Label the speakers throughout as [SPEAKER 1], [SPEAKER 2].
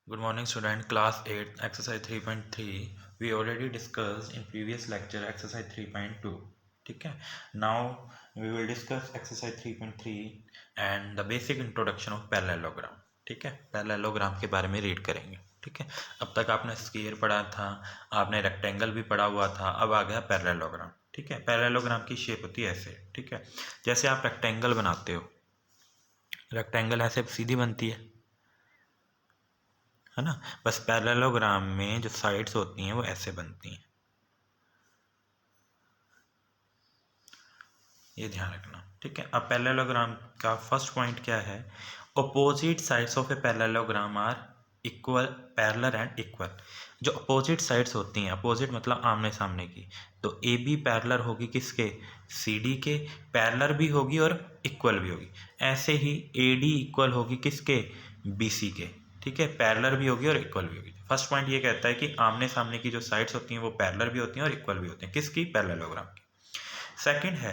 [SPEAKER 1] Good morning student, class 8, exercise 3.3. We already discussed in previous lecture exercise 3.2. ठीक है. Now we will discuss exercise 3.3 and the basic introduction of parallelogram. ठीक है, parallelogram के बारे में read करेंगे. ठीक है, अब तक आपने स्क्वायर पढ़ा था, आपने रेक्टेंगल भी पढ़ा हुआ था, अब आ गया पैरेललोग्राम. ठीक है, पैरेललोग्राम की शेप होती है ऐसे. ठीक है, जैसे आप रेक्टेंगल बनाते हो, रेक्टेंगल ऐसे सीधी बनती है ना. बस पैरेललोग्राम में जो साइड्स होती हैं वो ऐसे बनती हैं, ये ध्यान रखना. ठीक है, अब पैरेललोग्राम का फर्स्ट पॉइंट क्या है? Opposite sides of a parallelogram are equal, parallel and equal. जो अपोजिट साइड्स होती हैं, अपोजिट मतलब आमने सामने की, तो ए बी पैरेलल होगी किसके? सी डी के. पैरेलल भी होगी और इक्वल भी होगी. ऐसे ही ए डी इक्वल होगी किसके? बी सी के. ठीक है, पैरेलल भी होगी और इक्वल भी होगी. फर्स्ट पॉइंट ये कहता है कि आमने सामने की जो साइड्स होती हैं वो पैरेलल भी होती हैं और इक्वल भी होती हैं. किसकी? पैरेललोग्राम की. सेकंड है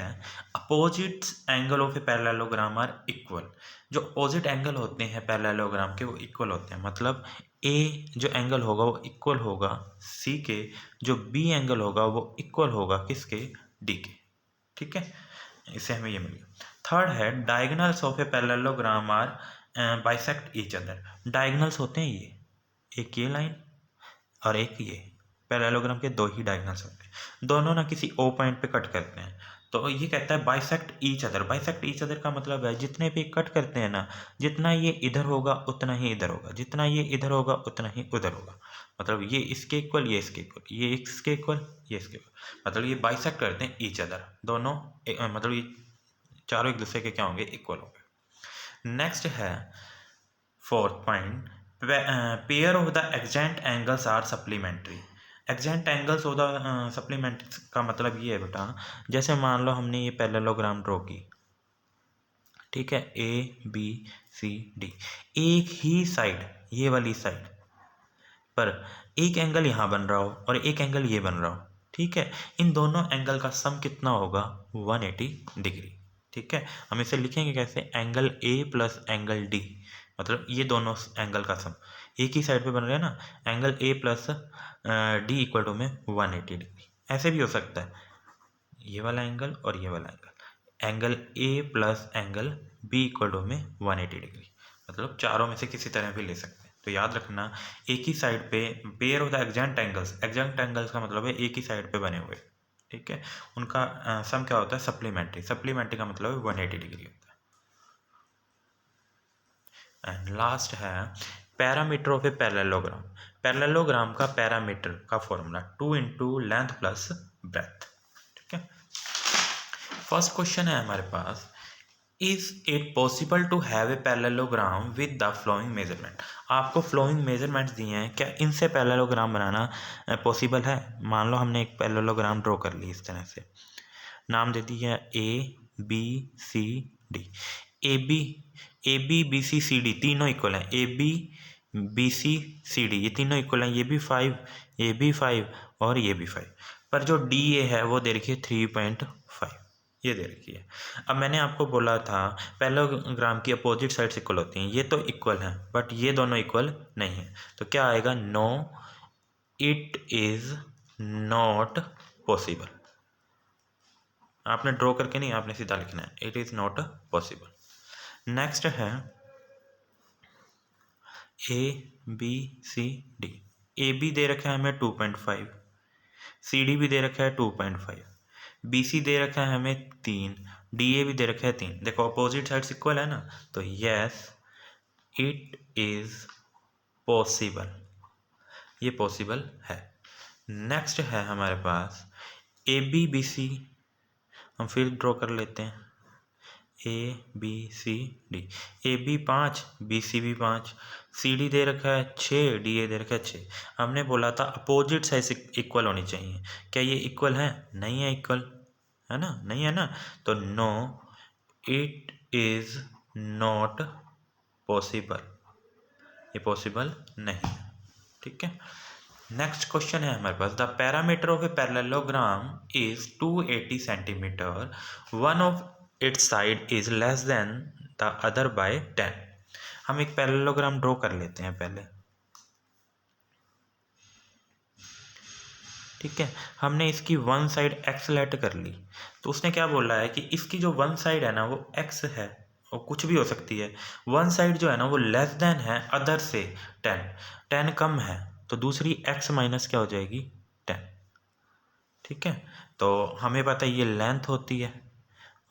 [SPEAKER 1] opposite angle of a parallelogram are equal. जो अपोजिट एंगल होते हैं पैरेललोग्राम के वो इक्वल होते हैं. मतलब ए जो एंगल होगा वो इक्वल होगा सी के, जो बी एंगल होगा वो इक्वल होगा किसके? डी के. ठीक है, इससे हमें ये मिल गया. थर्ड है diagonals of a parallelogram are bisect each other. Diagonals होते हैं ये, एक ये लाइन और एक ये. पैरेललोग्राम के दो ही डायगोनल्स होते हैं, दोनों ना किसी ओ पॉइंट पे कट करते हैं. तो ये कहता है bisect each other. Bisect each other का मतलब है जितने भी कट करते हैं ना, जितना ये इधर होगा उतना ही इधर होगा, जितना ये इधर होगा उतना ही उधर होगा. मतलब ये इसके इक्वल, ये इसके इक्वल, ये इसके इक्वल, ये इसके इक्वल. मतलब ये बाइसेक्ट करते हैं ईच अदर. दोनों मतलब ये चारों एक दूसरे के क्या होंगे? इक्वल होंगे. नेक्स्ट है fourth point, pair of the adjacent angles are supplementary. Adjacent angles of the supplementary का मतलब ये है बेटा, जैसे मान लो हमने ये पैरेललोग्राम ड्रॉ की. ठीक है, ए बी सी डी, एक ही साइड, ये वाली साइड पर एक एंगल यहाँ बन रहा हो और एक एंगल ये बन रहा हो. ठीक है, इन दोनों एंगल का सम कितना होगा? 180 डिग्री. ठीक है, हम इसे लिखेंगे कैसे? Angle A plus angle D, मतलब ये दोनों एंगल का सम एक ही साइड पे बन रहे हैं ना. Angle A plus D equal to में 180 डिग्री. ऐसे भी हो सकता है, ये वाला एंगल और ये वाला angle, angle A plus angle B equal to में 180 डिग्री. मतलब चारों में से किसी तरह भी ले सकते हैं. तो याद रखना, एक ही साइड पे pair of the adjacent angles. Exempt angles का मतलब है एक ही साइड पे बने हुए. ठीक है, उनका सम क्या होता है? सप्लीमेंट्री. सप्लीमेंट्री का मतलब है 180 डिग्री होता है. एंड लास्ट है parameter of a parallelogram. Parallelogram का पैरामीटर का formula 2 into length plus breadth. ठीक है, फर्स्ट क्वेश्चन है हमारे पास, is it possible to have a parallelogram with the following measurement. आपको फ्लोइंग मेजरमेंट्स दिए हैं, क्या इनसे पैरेललोग्राम बनाना पॉसिबल है? मान लो हमने एक पैरेललोग्राम ड्रॉ कर ली इस तरह से, नाम दे दिया A B C D. A B B C C D तीनों इक्वल हैं. A B B C C D ये तीनों इक्वल हैं. ये भी 5, ये भी 5 और ये भी 5. पर जो डी ए है वो दे रखी है 3.5, ये दे रखी है. अब मैंने आपको बोला था पैरेललोग्राम की अपोजिट साइड्स इक्वल होती हैं. ये तो इक्वल हैं बट ये दोनों इक्वल नहीं है. तो क्या आएगा? No, it is not possible. आपने ड्रॉ करके नहीं, आपने सीधा लिखना है, it is not possible. Next है A B C D. A B दे रखा है हमें 2.5, सी डी भी दे रखा है 2.5, बी सी दे रखा है हमें 3, डी ए भी दे रखा है 3. देखो अपोजिट साइड्स इक्वल है ना, तो यस इट इज़ पॉसिबल, ये पॉसिबल है. नेक्स्ट है हमारे पास ए बी बी सी. हम फिर ड्रॉ कर लेते हैं, A B C D. A B 5, B C भी 5, सी डी दे रखा है 6, डी ए दे रखा है 6. हमने बोला था अपोजिट साइड इक्वल होनी चाहिए. क्या ये इक्वल है? नहीं है इक्वल, है ना, नहीं है ना. तो no, it is not possible, ये पॉसिबल नहीं है. ठीक है, नेक्स्ट क्वेश्चन है हमारे पास, the parameter of a parallelogram is 280 centimeter. One of its side is less than the other by 10. हम एक पैरेललोग्राम ड्रॉ कर लेते हैं पहले. ठीक है, हमने इसकी वन साइड एक्स लेट कर ली, तो उसने क्या बोला है कि इसकी जो वन साइड है ना वो एक्स है, और कुछ भी हो सकती है। वन साइड जो है ना वो लेस देन है अदर से 10 कम है, तो दूसरी एक्स माइनस क्या हो जाएगी 10। ठीक है, तो हमें पता है ये लेंथ होती है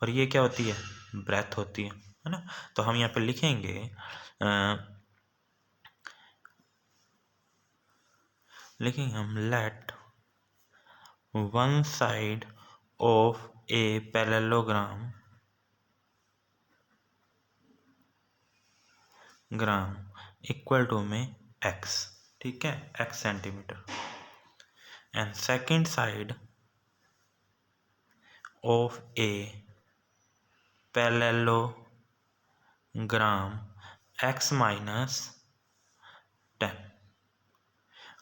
[SPEAKER 1] और ये क्या होती है ब्रेथ होती है ना। तो हम यहाँ पे लिखेंगे हम let one side of a parallelogram equal to में x, ठीक है, x centimetre, and second side of a parallelogram x minus 10।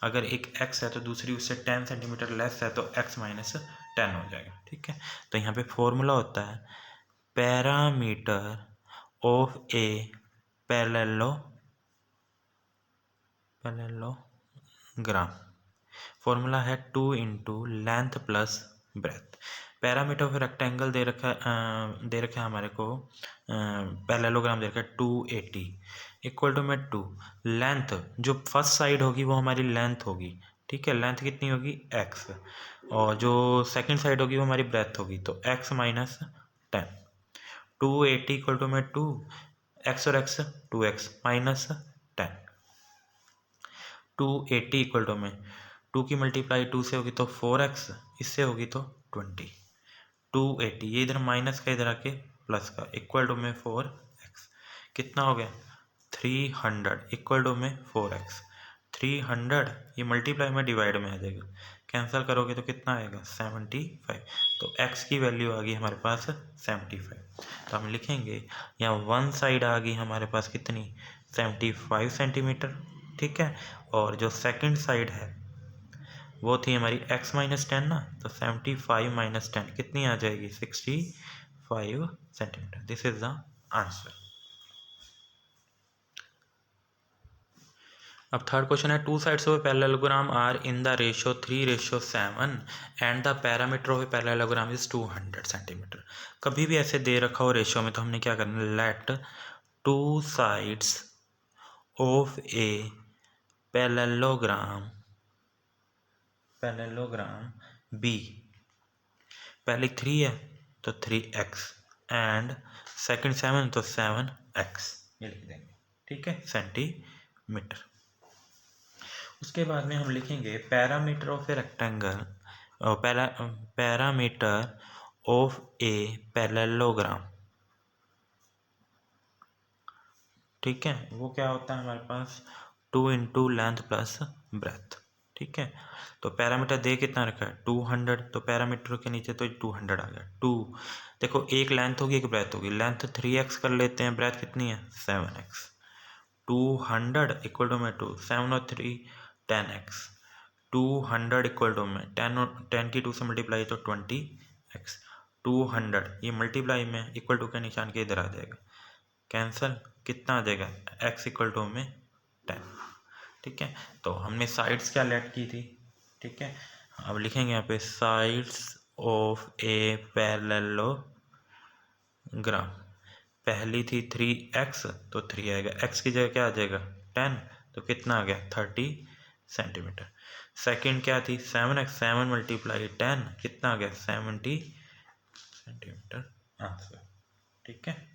[SPEAKER 1] अगर एक x है तो दूसरी उससे 10 सेंटीमीटर लेस है तो x माइनस 10 हो जाएगा। ठीक है, तो यहाँ पे फॉर्मूला होता है parameter of a parallelogram, formula है 2 into length plus breadth. Parameter of rectangle दे रखा है हमारे को, पैरेललोग्राम दे रखा है 280 इक्वल टू में 2 लेंथ, जो फर्स्ट साइड होगी वो हमारी लेंथ होगी, ठीक है, लेंथ कितनी होगी x, और जो सेकंड साइड होगी वो हमारी ब्रेथ होगी, तो x माइनस 10, 280 इक्वल टू में 2 x और x 2x minus 10, 280 equal to में 2 की मल्टीप्लाई 2 से होगी तो 4x, इससे होगी तो 20, 280 ये इधर माइनस का इधर आके प्लस का इक्वल टू में 4x, कितना हो गया 300 इक्वल टू में 4x, 300 ये मल्टीप्लाई में डिवाइड में आ जाएगा, कैंसिल करोगे तो कितना आएगा 75, तो x की वैल्यू आ गई हमारे पास 75। तो हम लिखेंगे यहाँ वन साइड आ गई हमारे पास कितनी 75 सेंटीमीटर, ठीक है, और जो सेकंड साइड है वो थी हमारी x माइनस 10 ना, तो 75 माइनस 10 कितनी आ जाएगी 65 centimetre. This is the answer. अब थर्ड क्वेश्चन है two sides of a parallelogram are in the ratio 3:7 and the parameter of a parallelogram is 200 centimetre. कभी भी ऐसे दे रखा हो रेशियो में तो हमने क्या करना है, let two sides of a parallelogram be, पहले 3 है तो 3x एंड सेकंड 7 तो 7x, ये लिख देंगे, ठीक है, सेंटीमीटर। उसके बाद में हम लिखेंगे parameter of a rectangle, parameter of a parallelogram, ठीक है, वो क्या होता है हमारे पास 2 इंटू लेंथ प्लस ब्रेथ, ठीक है, तो पैरामीटर दे कितना रखा है 200, तो पैरामीटर के नीचे तो 200 आ गया 2, देखो एक लेंथ होगी एक ब्रेथ होगी, लेंथ 3x कर लेते हैं, ब्रेथ कितनी है 7x, 200 इक्वल टू में 2 7 और 3 10x, 200 इक्वल टू में 10 की 2 से मल्टीप्लाई तो 20x, 200 ये मल्टीप्लाई में इक्वल टू के निशान के इधर आ जाएगा, कैंसल, कितना आ जाएगा x इक्वल टू में 10, ठीक है। तो हमने साइड्स क्या लेट की थी, ठीक है, अब लिखेंगे यहाँ पे साइड्स ऑफ ए पैरेललोग्राम, पहली थी 3x तो 3 आएगा, x की जगह क्या आ जाएगा 10, तो कितना आ गया 30 सेंटीमीटर। सेकंड क्या थी 7x, 7 मल्टीप्लाई 10 कितना आ गया 70 सेंटीमीटर आंसर, ठीक है।